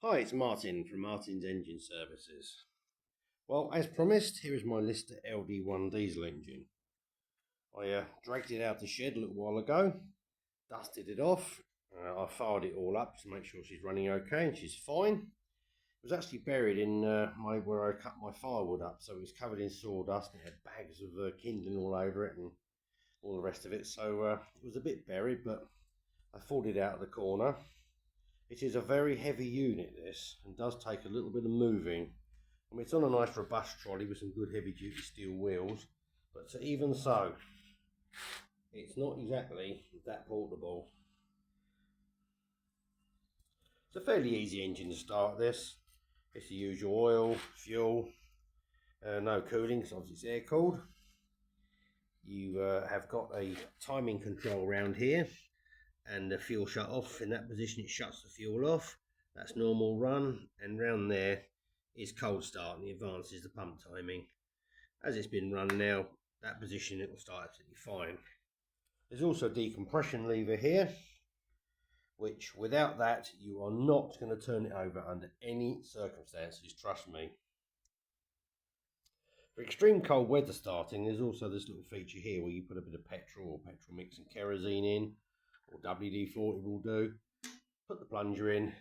Hi, it's Martin from Martin's Engine Services. Well, as promised, here is my Lister LD1 diesel engine. I dragged it out the shed a little while ago, dusted it off, I fired it all up to make sure she's running okay, and she's fine. It was actually buried in where I cut my firewood up, so it was covered in sawdust and it had bags of kindling all over it and all the rest of it, so it was a bit buried, but I pulled it out of the corner. It is a very heavy unit, this, and does take a little bit of moving. I mean, it's on a nice robust trolley with some good heavy duty steel wheels, but even so, it's not exactly that portable. It's a fairly easy engine to start this. It's the usual oil, fuel, no cooling because obviously it's air cooled. You have got a timing control around here, and the fuel shut off. In that position it shuts the fuel off. That's normal run, and round there is cold start, and it advances the pump timing. As it's been run now, that position it will start absolutely fine. There's also a decompression lever here, which without that you are not going to turn it over under any circumstances, trust me. For extreme cold weather starting, there's also this little feature here where you put a bit of petrol or petrol mix and kerosene in, or WD-40 will do. Put the plunger in,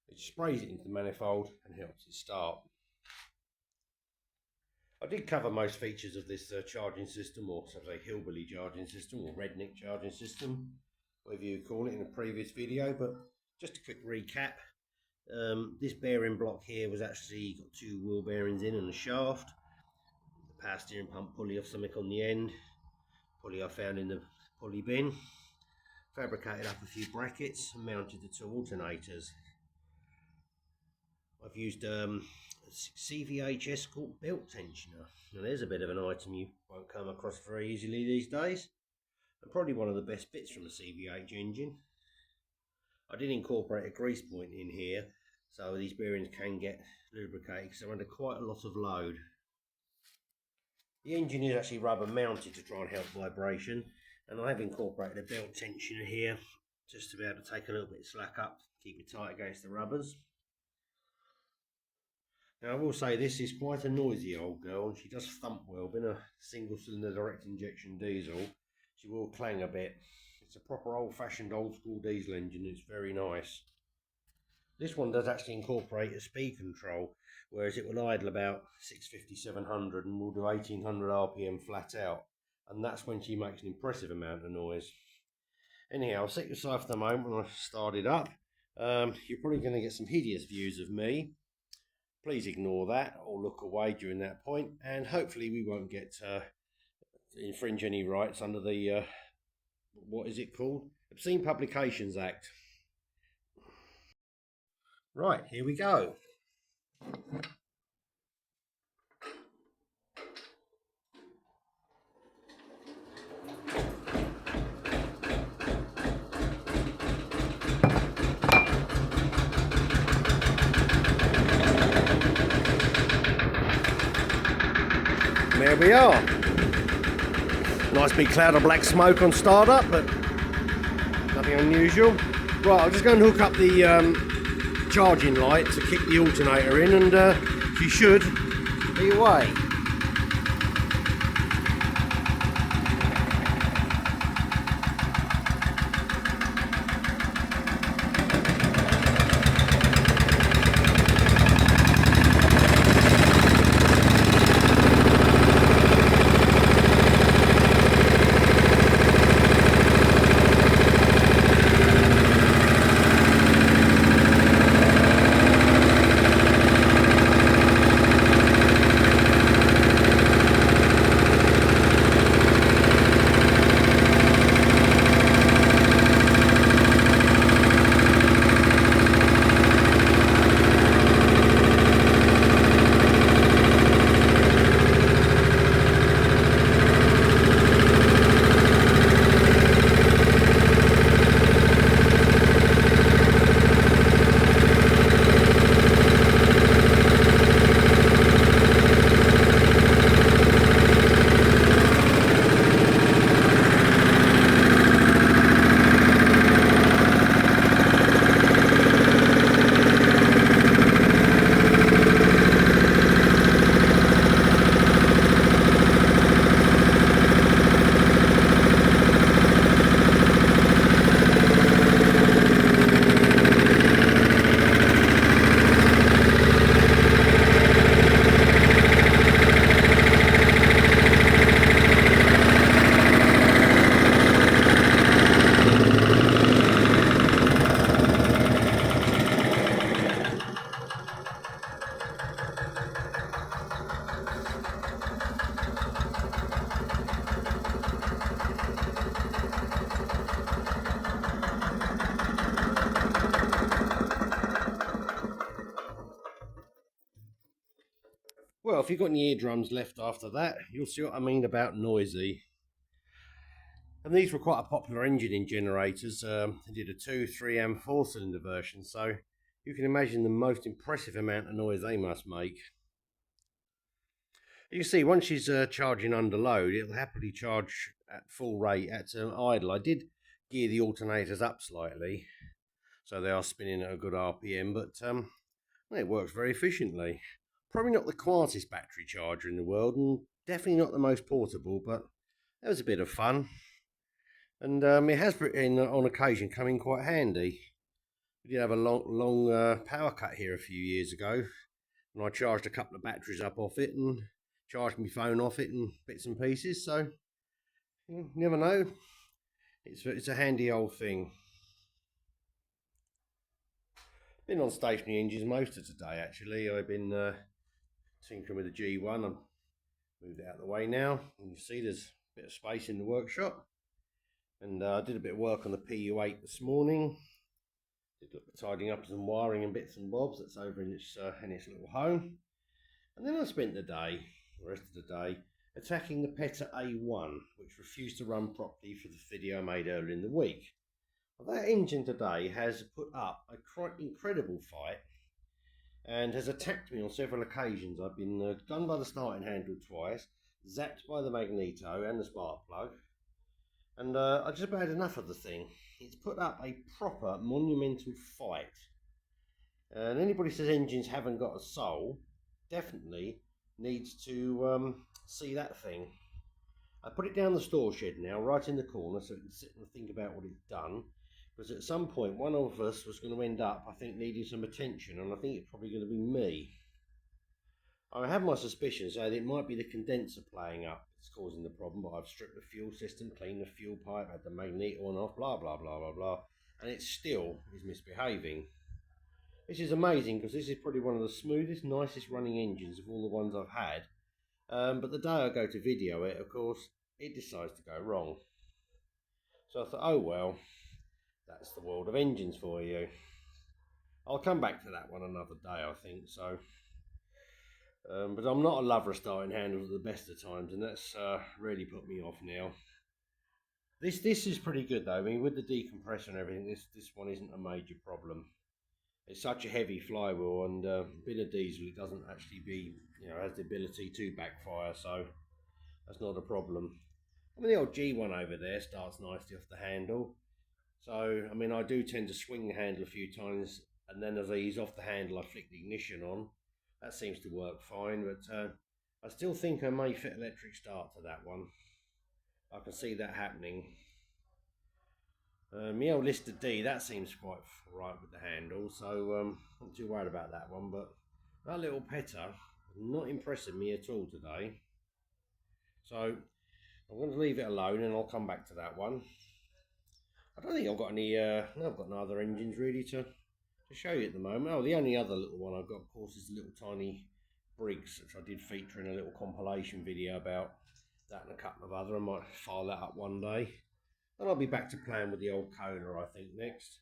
it sprays it into the manifold and helps it start. I did cover most features of this charging system, or so to say hillbilly charging system, or redneck charging system, whatever you call it, in a previous video, but just a quick recap. This bearing block here was actually got two wheel bearings in and a shaft. The power steering pump pulley off something on the end. Pulley I found in the pulley bin. Fabricated up a few brackets and mounted the two alternators. I've used a CVH Escort belt tensioner. Now there's a bit of an item you won't come across very easily these days, and probably one of the best bits from a CVH engine. I did incorporate a grease point in here so these bearings can get lubricated because they're under quite a lot of load. The engine is actually rubber mounted to try and help vibration, and I have incorporated a belt tensioner here just to be able to take a little bit of slack up, keep it tight against the rubbers. Now I will say this is quite a noisy old girl, and she does thump well. Being a single cylinder direct injection diesel, she will clang a bit. It's a proper old fashioned old school diesel engine. It's very nice. This one does actually incorporate a speed control, whereas it will idle about 650, 700 and will do 1800 RPM flat out. And that's when she makes an impressive amount of noise. Anyhow, I'll set you aside for the moment when I start it up. You're probably going to get some hideous views of me. Please ignore that or look away during that point, and hopefully we won't get infringe any rights under the what is it called? Obscene Publications Act. Right, here we go. There we are. Nice big cloud of black smoke on startup, but nothing unusual. Right, I'll just go and hook up the charging light to kick the alternator in, and she should be away. Well, if you've got any eardrums left after that, you'll see what I mean about noisy. And these were quite a popular engine in generators. They did a 2, 3 and 4 cylinder version, so you can imagine the most impressive amount of noise they must make. You can see once she's charging under load, it'll happily charge at full rate at idle. I did gear the alternators up slightly, so they are spinning at a good RPM, but it works very efficiently. Probably not the quietest battery charger in the world, and definitely not the most portable, but that was a bit of fun. And it has, on occasion, come in quite handy. We did have a long power cut here a few years ago, and I charged a couple of batteries up off it and charged my phone off it and bits and pieces. So you never know. It's a handy old thing. Been on stationary engines most of today actually. I've been tinkering with the G1. I've moved it out of the way now, and you see there's a bit of space in the workshop. And I did a bit of work on the PU8 this morning. Did tidying up some wiring and bits and bobs that's over in its little home. And then I spent the rest of the day, attacking the PETA A1, which refused to run properly for the video I made earlier in the week. Well, that engine today has put up a quite incredible fight and has attacked me on several occasions. I've been done by the starting handle twice, zapped by the magneto and the spark plug, and I just about had enough of the thing. It's put up a proper monumental fight. And anybody says engines haven't got a soul definitely needs to see that thing. I put it down the store shed now, right in the corner, so it can sit and think about what it's done. Because at some point, one of us was going to end up, I think, needing some attention, and I think it's probably going to be me. I have my suspicions that it might be the condenser playing up that's causing the problem, but I've stripped the fuel system, cleaned the fuel pipe, had the magneto on off, blah, blah, blah, blah, blah, and it still is misbehaving. This is amazing because this is probably one of the smoothest, nicest running engines of all the ones I've had. But the day I go to video it, of course, it decides to go wrong. So I thought, oh well, that's the world of engines for you. I'll come back to that one another day, I think. So, but I'm not a lover of starting handles at the best of times, and that's really put me off now. This is pretty good though. I mean, with the decompressor and everything, this one isn't a major problem. It's such a heavy flywheel, and being a diesel, it doesn't actually has the ability to backfire, so that's not a problem. I mean, the old G1 over there starts nicely off the handle. So, I mean, I do tend to swing the handle a few times, and then as I ease off the handle, I flick the ignition on. That seems to work fine, but I still think I may fit electric start to that one. I can see that happening. My old Lister D, that seems quite right with the handle, so not too worried about that one. But that little PETA, not impressing me at all today. So I'm going to leave it alone, and I'll come back to that one. I don't think I've got any. I've got no other engines really to show you at the moment. Oh, the only other little one I've got, of course, is the little tiny Briggs, which I did feature in a little compilation video about that and a couple of other. I might file that up one day. And I'll be back to playing with the old Kona, I think, next.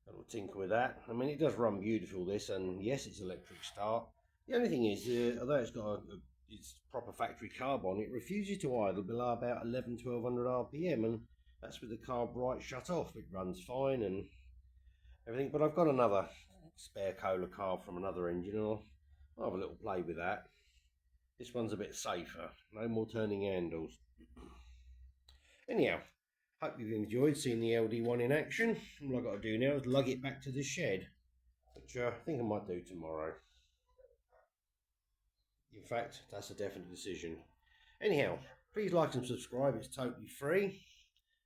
And we'll tinker with that. I mean, it does run beautiful, this, and yes, it's electric start. The only thing is, although it's got its proper factory carb on, it refuses to idle below about 1200 RPM, and that's with the carb right shut off. It runs fine and everything, but I've got another spare Kohler carb from another engine, and I'll have a little play with that. This one's a bit safer, no more turning handles. Anyhow, hope you've enjoyed seeing the LD1 in action. All I've got to do now is lug it back to the shed, which I think I might do tomorrow. In fact, that's a definite decision. Anyhow, please like and subscribe, it's totally free.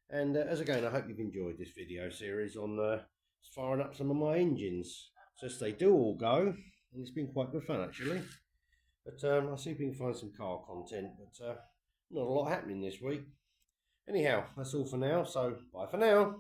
And as again, I hope you've enjoyed this video series on firing up some of my engines. Just they do all go, and it's been quite good fun actually. But I'll see if we can find some car content, but not a lot happening this week. Anyhow, that's all for now, so bye for now.